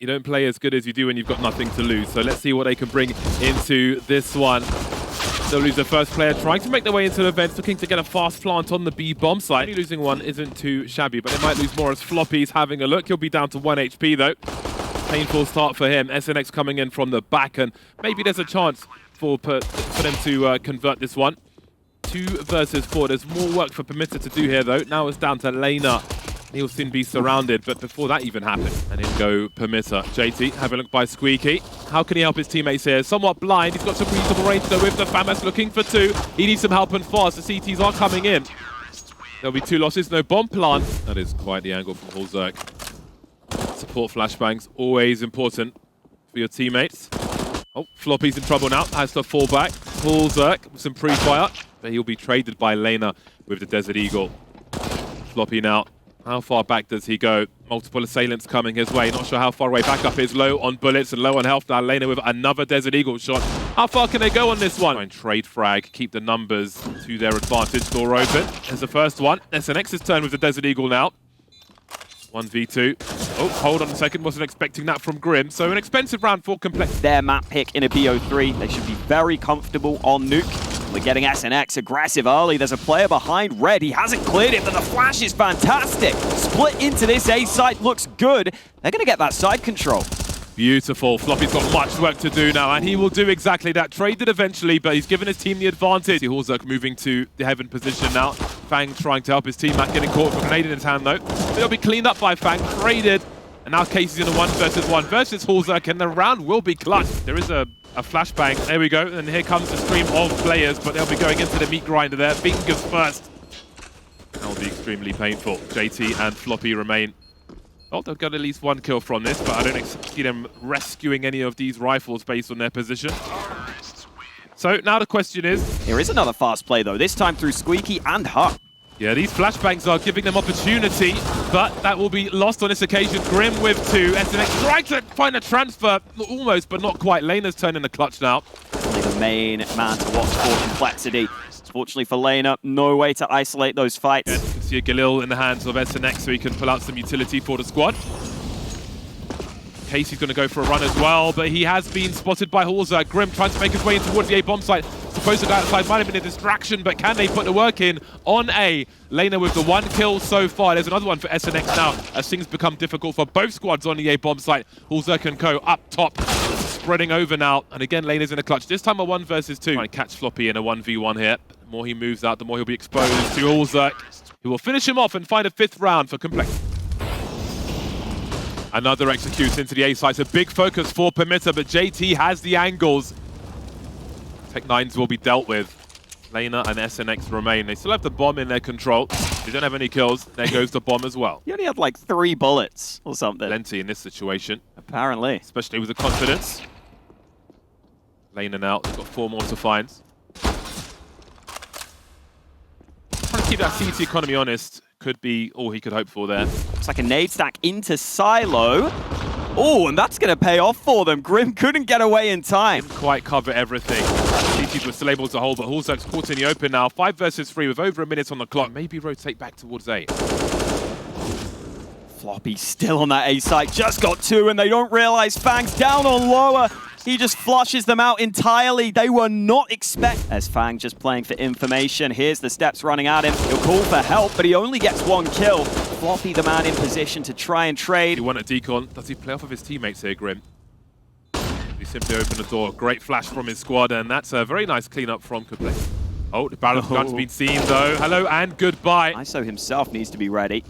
You don't play as good as you do when you've got nothing to lose. So let's see what they can bring into this one. They'll lose their first player, trying to make their way into the event, looking to get a fast plant on the B bomb site. Only losing one isn't too shabby, but they might lose more as Floppy's having a look. He'll be down to 1 HP though. Painful start for him. SNX coming in from the back, and maybe there's a chance for them to convert this one. 2 versus 4. There's more work for Permitta to do here though. Now it's down to Lena. He'll soon be surrounded, but before that even happened, and in go Permitta. JT, have a look by Squeaky. How can he help his teammates here? Somewhat blind. He's got some reasonable range though with the FAMAS looking for 2. He needs some help and fast. The CTs are coming in. There'll be 2 losses, no bomb plant. That is quite the angle from forZe. Support flashbangs, always important for your teammates. Oh, Floppy's in trouble now. Has to fall back. forZe with some pre-fire, but he'll be traded by Lena with the Desert Eagle. Floppy now. How far back does he go? Multiple assailants coming his way. Not sure how far away. Backup is low on bullets and low on health. Now Lena with another Desert Eagle shot. How far can they go on this one? Try and trade frag, keep the numbers to their advantage. Door open. There's the first one. SNX's turn with the Desert Eagle now. 1v2. Oh, hold on a second. Wasn't expecting that from Grim. So an expensive round for Complex. Their map pick in a BO3. They should be very comfortable on Nuke. We're getting SNX aggressive early. There's a player behind Red. He hasn't cleared it, but the flash is fantastic. Split into this A site looks good. They're going to get that side control. Beautiful. Floppy's got much work to do now, and he will do exactly that. Traded eventually, but he's given his team the advantage. forZe moving to the heaven position now. Fang trying to help his teammate, getting caught with a grenade in his hand though. It'll be cleaned up by Fang, traded. And now Casey's in a 1 versus 1 versus forZe, and the round will be clutch. There is a flashbang. There we go. And here comes the stream of players, but they'll be going into the meat grinder there. Fingers first. That'll be extremely painful. JT and Floppy remain. Oh, they've got at least 1 kill from this, but I don't see them rescuing any of these rifles based on their position. So now the question is... Here is another fast play though, this time through Squeaky and Huck. Yeah, these flashbangs are giving them opportunity, but that will be lost on this occasion. Grim with 2. SNX trying to find a transfer, almost, but not quite. Lena's turning the clutch now. Definitely the main man to watch for Complexity. Fortunately for Lena, no way to isolate those fights. Yeah, you can see a Galil in the hands of SNX, so he can pull out some utility for the squad. Casey's going to go for a run as well, but he has been spotted by forZe. Grim trying to make his way in towards the A bomb site. Supposed to go outside, might have been a distraction, but can they put the work in on A? Lena with the 1 kill so far. There's another one for SNX now, as things become difficult for both squads on the A bomb site. forZe and Co up top, spreading over now. And again, Lena's in a clutch. This time a 1 versus 2. Trying to catch Floppy in a 1v1 here. The more he moves out, the more he'll be exposed to forZe, who will finish him off and find a 5th round for Complex. Another execute into the A site. A big focus for Permitta, but JT has the angles. Tech9s will be dealt with. Lena and SNX remain. They still have the bomb in their control. They don't have any kills. There goes the bomb as well. He only had like 3 bullets or something. Plenty in this situation. Apparently. Especially with the confidence. Lena now. They've got 4 more to find. Trying to keep that CT economy honest could be all he could hope for there. Looks like a nade stack into Silo. Oh, and that's going to pay off for them. Grim couldn't get away in time. Didn't quite cover everything. CTs were still able to hold, but forZe's caught in the open now. 5 versus 3 with over a minute on the clock. Maybe rotate back towards A. Floppy still on that A site. Just got 2, and they don't realize Fang's down on lower. He just flushes them out entirely. They were not expect. As Fang just playing for information. Here's the steps running at him. He'll call for help, but he only gets 1 kill. Floppy, the man in position to try and trade. He won a decon. Does he play off of his teammates here, Grim? He simply opened the door. Great flash from his squad, and that's a very nice cleanup from Complex. Oh, the barrel gun's been seen though. Hello and goodbye. ISO himself needs to be ready.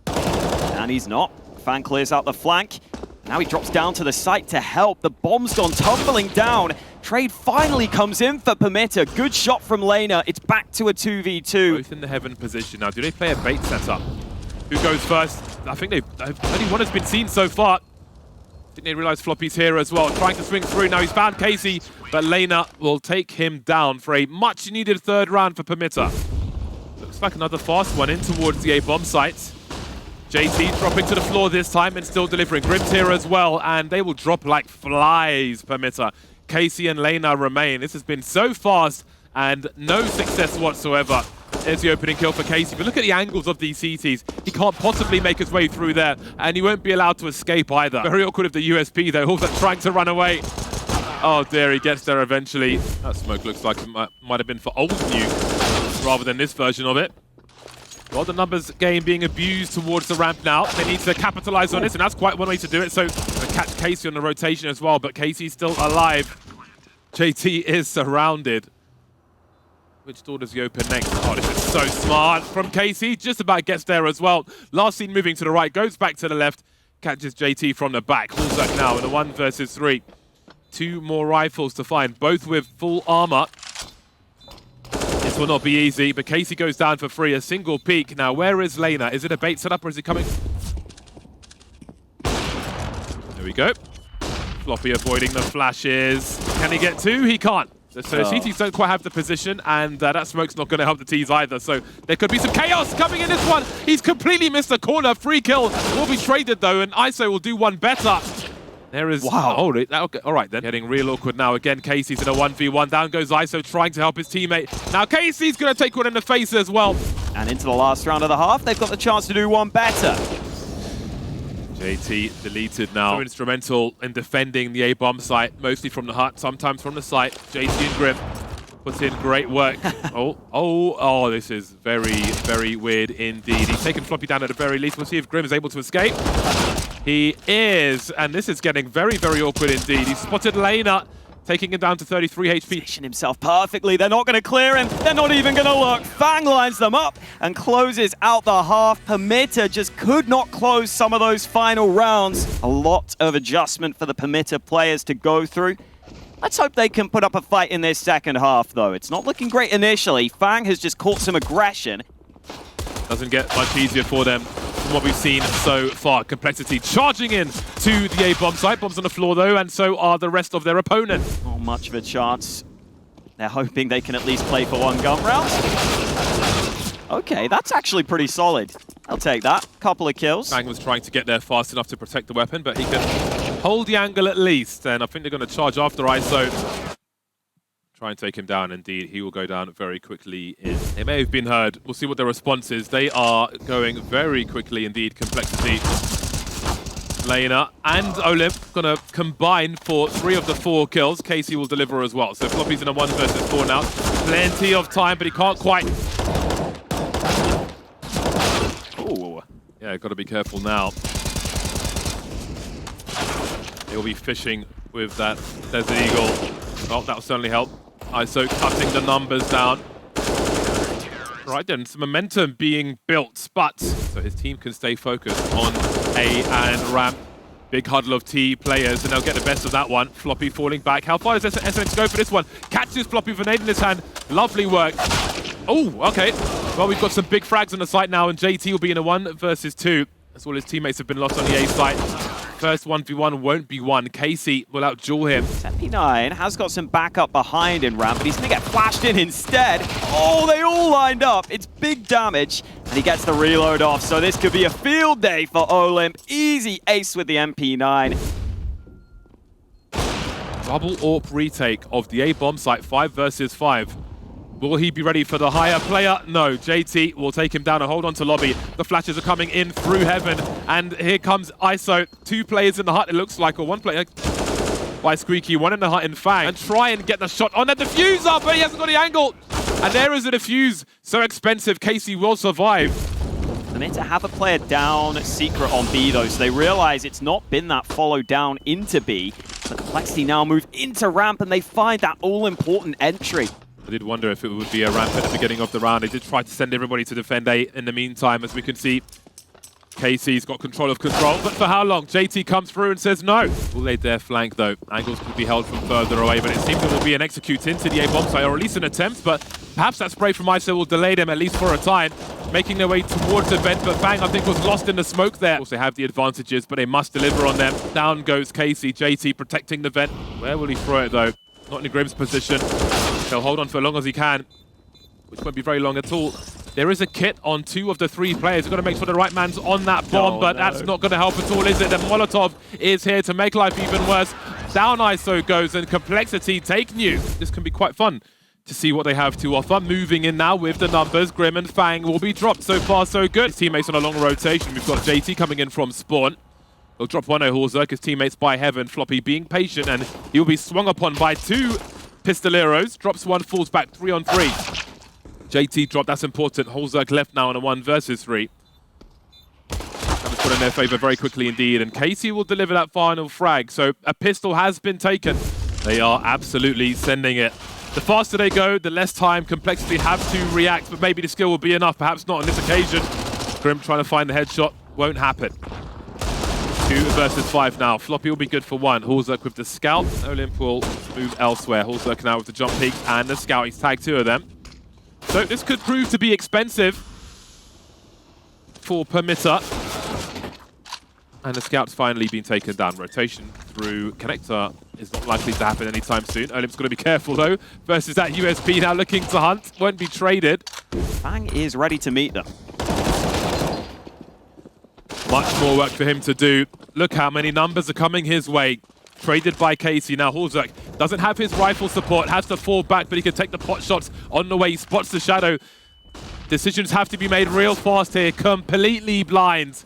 And he's not. Fang clears out the flank. Now he drops down to the site to help. The bomb's gone tumbling down. Trade finally comes in for Permitta. Good shot from Lena. It's back to a 2v2. Both in the heaven position now. Do they play a bait setup? Who goes first? I think only one has been seen so far. I think they realize Floppy's here as well. Trying to swing through. Now he's found Casey, but Lena will take him down for a much-needed 3rd round for Permitta. Looks like another fast one in towards the A-bomb site. JT dropping to the floor this time and still delivering. Grim's here as well, and they will drop like flies, Permitta. Casey and Lena remain. This has been so fast and no success whatsoever There's the opening kill for KC. But look at the angles of these CTs. He can't possibly make his way through there, and he won't be allowed to escape either. Very awkward of the USP though, also trying to run away. Oh dear, he gets there eventually. That smoke looks like it might have been for old Nuke rather than this version of it. Well, the numbers game being abused towards the ramp now. They need to capitalize on this, and that's quite one way to do it. So catch Casey on the rotation as well, but Casey's still alive. JT is surrounded. Which door does he open next? Oh, this is so smart from Casey. Just about gets there as well. Last seen moving to the right, goes back to the left, catches JT from the back. Hallzak now in a 1 versus 3. 2 more rifles to find, both with full armor. This will not be easy, but Casey goes down for free. A single peek. Now, where is Lena? Is it a bait setup or is he coming? There we go. Floppy avoiding the flashes. Can he get 2? He can't. So CTs don't quite have the position, and that smoke's not going to help the T's either. So there could be some chaos coming in this one. He's completely missed the corner. Free kill will be traded though, and ISO will do one better. There is... Wow. Oh, all right then. Getting real awkward now. Again, Casey's in a 1v1. Down goes ISO trying to help his teammate. Now Casey's going to take one in the face as well. And into the last round of the half, they've got the chance to do one better. JT deleted now. So instrumental in defending the A-bomb site, mostly from the hut, sometimes from the site. JT and Grim puts in great work. Oh, this is very, very weird indeed. He's taken Floppy down at the very least. We'll see if Grim is able to escape. He is, and this is getting very, very awkward indeed. He spotted Lena, taking him down to 33 HP. Position himself perfectly. They're not going to clear him. They're not even going to look. Fang lines them up and closes out the half. Permitta just could not close some of those final rounds. A lot of adjustment for the Permitta players to go through. Let's hope they can put up a fight in this second half, though. It's not looking great initially. Fang has just caught some aggression. Doesn't get much easier for them from what we've seen so far. Complexity charging in to the A-bomb site. Bombs on the floor, though, and so are the rest of their opponents. Not much of a chance. They're hoping they can at least play for one gun round. Okay, that's actually pretty solid. I'll take that. Couple of kills. Fang was trying to get there fast enough to protect the weapon, but he can hold the angle at least, and I think they're going to charge after ISO. Try and take him down. Indeed, he will go down very quickly. They may have been heard. We'll see what their response is. They are going very quickly indeed. Complexity, Lena, and Olymp going to combine for 3 of the 4 kills. Casey will deliver as well. So Floppy's in a 1 versus 4 now. Plenty of time, but he can't quite. Oh, yeah, got to be careful now. He'll be fishing with that Desert Eagle. Oh, that will certainly help. ISO cutting the numbers down. Right then, some momentum being built, but so his team can stay focused on A and ramp. Big huddle of T players, and they'll get the best of that one. Floppy falling back. How far does SNX go for this one? Catches Floppy with a nade in his hand. Lovely work. Oh, okay. Well, we've got some big frags on the site now, and JT will be in a 1 versus 2. That's all his teammates have been lost on the A site. First 1v1 won't be won. Casey will out-duel him. MP9 has got some backup behind in ramp, but he's going to get flashed in instead. Oh, they all lined up. It's big damage, and he gets the reload off. So this could be a field day for Olymp. Easy ace with the MP9. Double AWP retake of the A-bomb site, 5 versus 5. Will he be ready for the higher player? No, JT will take him down and hold on to lobby. The flashes are coming in through heaven, and here comes ISO. 2 players in the hut, it looks like, or 1 player by Squeaky, 1 in the hut in Fang, and try and get the shot on the diffuser, but he hasn't got the angle. And there is a diffuse, so expensive, Casey will survive. Permitta have a player down secret on B though, so they realize it's not been that follow down into B. But Complexity now move into ramp, and they find that all-important entry. I did wonder if it would be a ramp at the beginning of the round. They did try to send everybody to defend A in the meantime. As we can see, Casey's got control of control, but for how long? JT comes through and says no. Will they dare flank though? Angles could be held from further away, but it seems there will be an execute into the A-bomb site, or at least an attempt, but perhaps that spray from ISO will delay them at least for a time, making their way towards the vent, but Fang, I think, was lost in the smoke there. Of course, they have the advantages, but they must deliver on them. Down goes Casey, JT protecting the vent. Where will he throw it though? Not in Grim's position. He'll hold on for as long as he can, which won't be very long at all. There is a kit on 2 of the 3 players. We've got to make sure the right man's on that bomb, but that's not going to help at all, is it? The Molotov is here to make life even worse. Down ISO goes, and Complexity take Nuke. This can be quite fun to see what they have to offer. Moving in now with the numbers. Grim and Fang will be dropped. So far, so good. His teammates on a long rotation. We've got JT coming in from spawn. He'll drop one forZe, his teammates by heaven. Floppy being patient, and he'll be swung upon by 2 pistoleros. Drops one, falls back 3 on 3. JT dropped, that's important. forZe left now on a 1 versus 3. That was put in their favor very quickly indeed, and Casey will deliver that final frag. So a pistol has been taken. They are absolutely sending it. The faster they go, the less time Complexity have to react, but maybe the skill will be enough. Perhaps not on this occasion. Grim trying to find the headshot. Won't happen. 2 versus 5 now. Floppy will be good for 1. forZe with the scout. Olymp will move elsewhere. forZe now with the jump peek and the scout. He's tagged 2 of them. So this could prove to be expensive for Permitta. And the scout's finally been taken down. Rotation through connector is not likely to happen anytime soon. Olymp's got to be careful though. Versus that USP now looking to hunt. Won't be traded. Fang is ready to meet them. Much more work for him to do. Look how many numbers are coming his way. Traded by Casey. Now forZe doesn't have his rifle support. Has to fall back, but he can take the pot shots on the way. He spots the shadow. Decisions have to be made real fast here. Completely blind.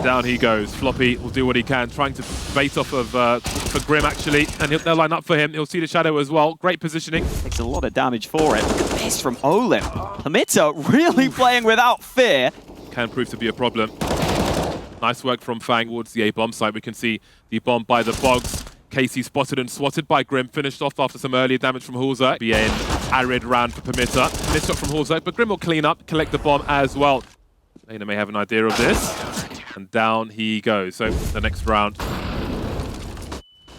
Down he goes. Floppy will do what he can, trying to bait off of for Grim actually, and they'll line up for him. He'll see the shadow as well. Great positioning. Takes a lot of damage for it. Look at this from Olymp. Permitta really playing without fear. Can prove to be a problem. Nice work from Fang towards the A bomb site. We can see the bomb by the bogs. Casey spotted and swatted by Grim. Finished off after some earlier damage from forZe. Be an arid round for Permitta. Missed shot from forZe, but Grim will clean up, collect the bomb as well. Lena may have an idea of this. And down he goes. So the next round.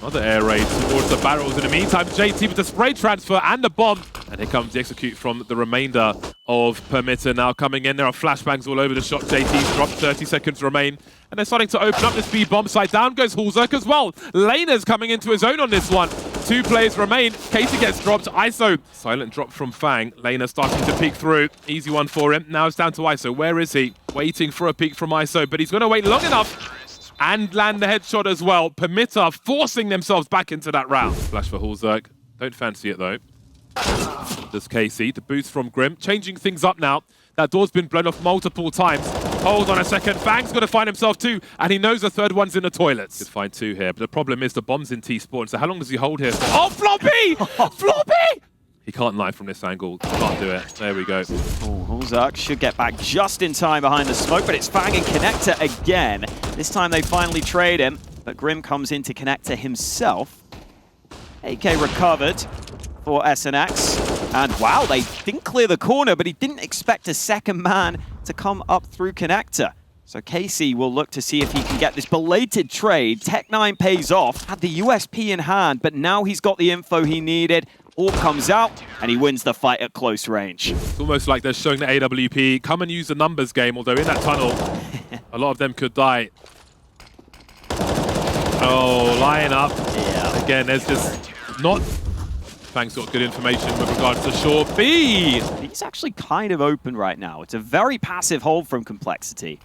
Another air raid towards the barrels. In the meantime, JT with the spray transfer and the bomb. And here comes the execute from the remainder of Permitta now coming in. There are flashbangs all over the shot. JT's dropped, 30 seconds remain. And they're starting to open up this B bomb site. Down goes forZe as well. Lena's coming into his own on this one. 2 players remain. Casey gets dropped. ISO. Silent drop from Fang. Lena starting to peek through. Easy one for him. Now it's down to ISO. Where is he? Waiting for a peek from ISO, but he's going to wait long enough and land the headshot as well. Permitta forcing themselves back into that round. Flash for forZe. Don't fancy it though. There's Casey. The boost from Grim. Changing things up now. That door's been blown off multiple times. Hold on a second. Fang's got to find himself 2, and he knows the 3rd one's in the toilets. Could find 2 here, but the problem is the bomb's in T-spawn, so how long does he hold here? Oh, Floppy! Floppy! He can't knife from this angle. Can't do it. There we go. Oh, forZe should get back just in time behind the smoke, but it's Fang and Connector again. This time they finally trade him, but Grim comes into Connector himself. AK recovered for SNX. And wow, they didn't clear the corner, but he didn't expect a second man to come up through Connector. So Casey will look to see if he can get this belated trade. Tech9 pays off, had the USP in hand, but now he's got the info he needed. Orb comes out, and he wins the fight at close range. It's almost like they're showing the AWP, come and use the numbers game, although in that tunnel, a lot of them could die. Oh, line up. Yeah. Again, there's just not... Fang's got good information with regards to short B. He's actually kind of open right now. It's a very passive hold from Complexity.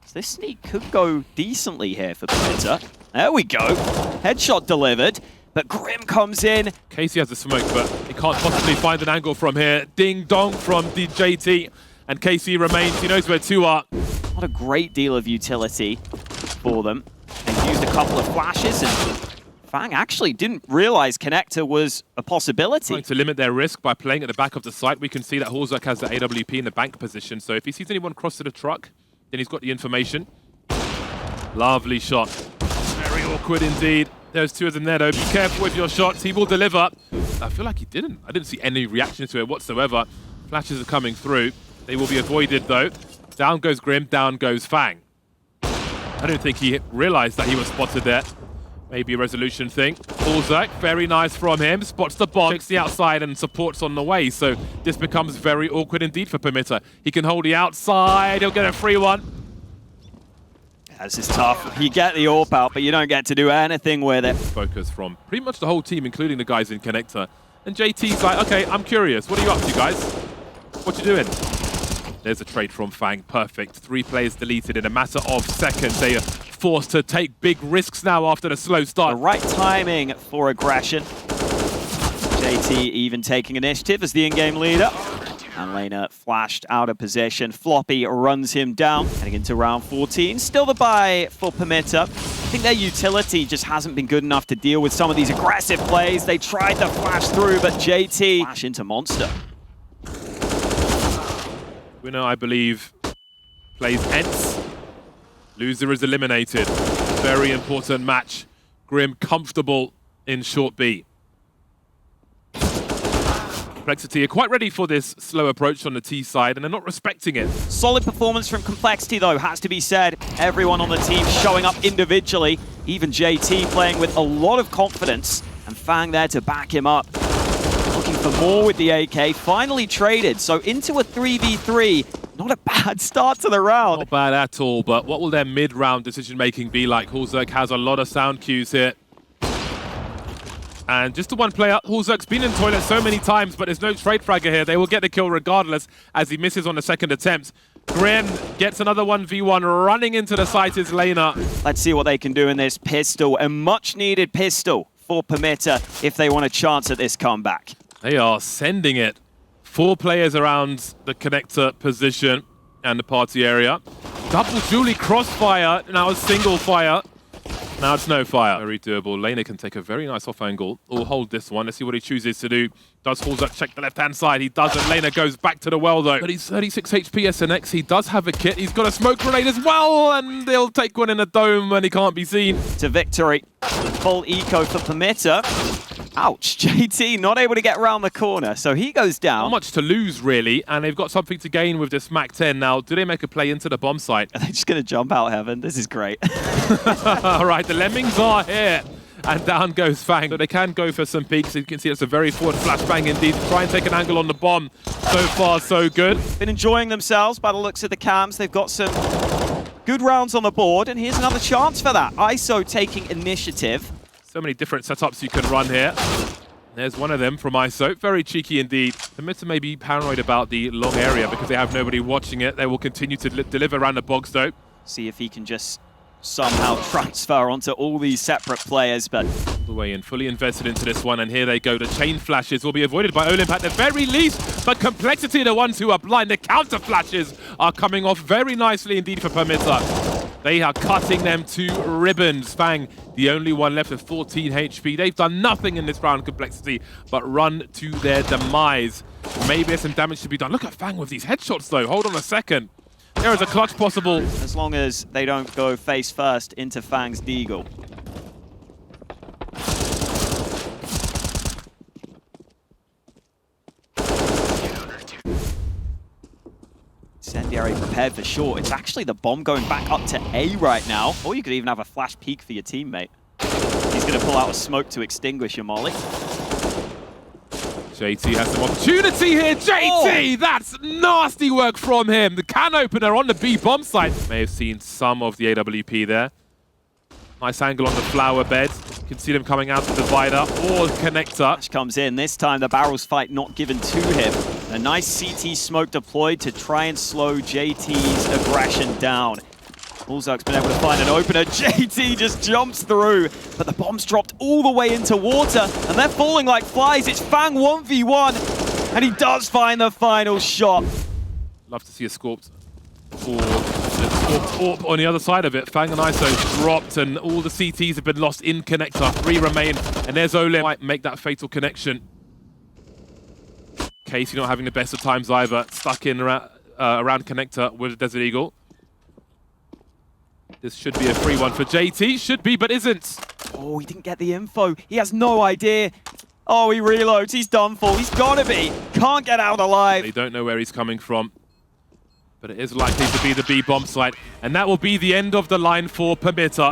So this sneak could go decently here for Permitta. There we go. Headshot delivered. But Grim comes in. Casey has the smoke, but he can't possibly find an angle from here. Ding dong from the JT. And Casey remains. He knows where 2 are. Not a great deal of utility for them. They've used a couple of flashes, and Fang actually didn't realize Connector was a possibility. Trying to limit their risk by playing at the back of the site. We can see that forZe has the AWP in the bank position. So if he sees anyone cross to the truck, then he's got the information. Lovely shot. Very awkward indeed. There's 2 of them there though. Be careful with your shots. He will deliver. I feel like he didn't. I didn't see any reaction to it whatsoever. Flashes are coming through. They will be avoided though. Down goes Grim, down goes Fang. I don't think he realized that he was spotted there. Maybe a resolution thing. forZe, very nice from him. Spots the bomb, checks the outside and supports on the way. So this becomes very awkward indeed for Permitta. He can hold the outside. He'll get a free one. This is tough. You get the AWP out, but you don't get to do anything with it. Focus from pretty much the whole team, including the guys in Connector. And JT's like, okay, I'm curious. What are you up to, guys? What you doing? There's a trade from Fang. Perfect. 3 players deleted in a matter of seconds. They are forced to take big risks now after the slow start. The right timing for aggression. JT even taking initiative as the in-game leader. And Lena flashed out of position. Floppy runs him down. Heading into round 14. Still the buy for Permitta. I think their utility just hasn't been good enough to deal with some of these aggressive plays. They tried to flash through, but JT flash into Monster. Winner, I believe, plays ENCE. Loser is eliminated. Very important match. Grim comfortable in short B. Complexity are quite ready for this slow approach on the T side, and they're not respecting it. Solid performance from Complexity, though, has to be said. Everyone on the team showing up individually. Even JT playing with a lot of confidence, and Fang there to back him up. Looking for more with the AK. Finally traded, so into a 3v3. Not a bad start to the round. Not bad at all, but what will their mid-round decision-making be like? forZe has a lot of sound cues here. And just the one player, forZe's been in toilet so many times, but there's no trade fragger here. They will get the kill regardless as he misses on the second attempt. Gren gets another 1v1, running into the site is Lena. Let's see what they can do in this pistol. A much-needed pistol for Permitta if they want a chance at this comeback. They are sending it. 4 players around the connector position and the party area. Double Julie crossfire, now a single fire. Now it's no fire. Very doable. Lena can take a very nice off angle. Or hold this one. Let's see what he chooses to do. Does forZe check the left-hand side? He doesn't. Lena goes back to the well, though. But he's 36 HP SNX. He does have a kit. He's got a smoke grenade as well. And they'll take one in a dome when he can't be seen. To victory. Full eco for Permitta. Ouch. JT not able to get around the corner. So he goes down. Not much to lose, really. And they've got something to gain with this Mac 10. Now, do they make a play into the bomb site? Are they just going to jump out heaven? This is great. All right, the Lemmings are here. And down goes Fang. So they can go for some peeks. You can see it's a very forward flashbang indeed. Try and take an angle on the bomb. So far, so good. Been enjoying themselves by the looks of the cams. They've got some good rounds on the board. And here's another chance for that. ISO taking initiative. So many different setups you can run here. There's one of them from ISO. Very cheeky indeed. Permitta may be paranoid about the long area because they have nobody watching it. They will continue to deliver around the box, though. See if he can just somehow transfer onto all these separate players, but the way in, fully invested into this one, and here they go. The chain flashes will be avoided by Olymp at the very least, but Complexity are the ones who are blind. The counter flashes are coming off very nicely indeed for Permitta. They are cutting them to ribbons. Fang, the only one left with 14 HP. They've done nothing in this round, Complexity, but run to their demise. Maybe there's some damage to be done. Look at Fang with these headshots, though. Hold on a second. There is a clutch possible. As long as they don't go face first into Fang's deagle. Incendiary prepared for short. It's actually the bomb going back up to A right now. Or you could even have a flash peek for your teammate. He's going to pull out a smoke to extinguish your molly. JT has some opportunity here. JT, that's nasty work from him. The can opener on the B bomb site. May have seen some of the AWP there. Nice angle on the flower bed. You can see them coming out of the divider or connector. Flash comes in. This time the barrels fight not given to him. A nice CT smoke deployed to try and slow JT's aggression down. forZe's been able to find an opener. JT just jumps through, but the bomb's dropped all the way into water, and they're falling like flies. It's Fang 1v1, and he does find the final shot. Love to see a Scorped or Scorped AWP on the other side of it. Fang and ISO dropped, and all the CTs have been lost in connector. 3 remain, and there's Olymp. Might make that fatal connection. Casey not having the best of times either. Stuck in around connector with a Desert Eagle. This should be a free one for JT. Should be, but isn't. Oh, he didn't get the info. He has no idea. Oh, he reloads. He's done for. He's got to be. Can't get out alive. They don't know where he's coming from. But it is likely to be the B bomb site. And that will be the end of the line for Permitta.